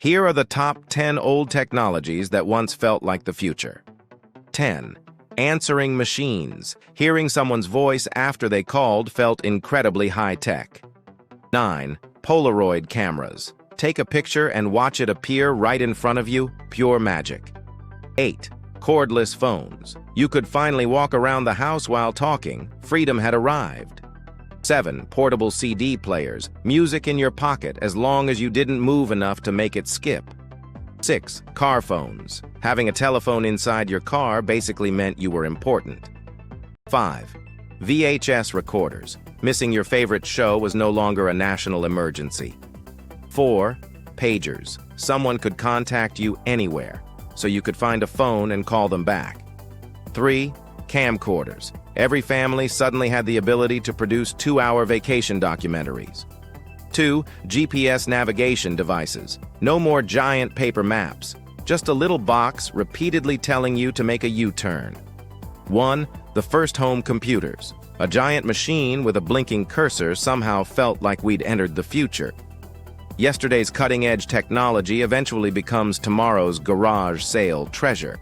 Here are the top 10 old technologies that once felt like the future. 10. Answering machines. Hearing someone's voice after they called felt incredibly high-tech. 9. Polaroid cameras. Take a picture and watch it appear right in front of you, pure magic. 8. Cordless phones. You could finally walk around the house while talking. Freedom had arrived. 7. Portable CD players. Music in your pocket as long as you didn't move enough to make it skip. 6. Car phones. Having a telephone inside your car basically meant you were important. 5. VHS recorders. Missing your favorite show was no longer a national emergency. 4. Pagers. Someone could contact you anywhere, so you could find a phone and call them back. 3. Camcorders. Every family suddenly had the ability to produce 2-hour vacation documentaries. 2. GPS navigation devices. No more giant paper maps, just a little box repeatedly telling you to make a U-turn. 1. The first home computers. A giant machine with a blinking cursor somehow felt like we'd entered the future. Yesterday's cutting-edge technology eventually becomes tomorrow's garage sale treasure.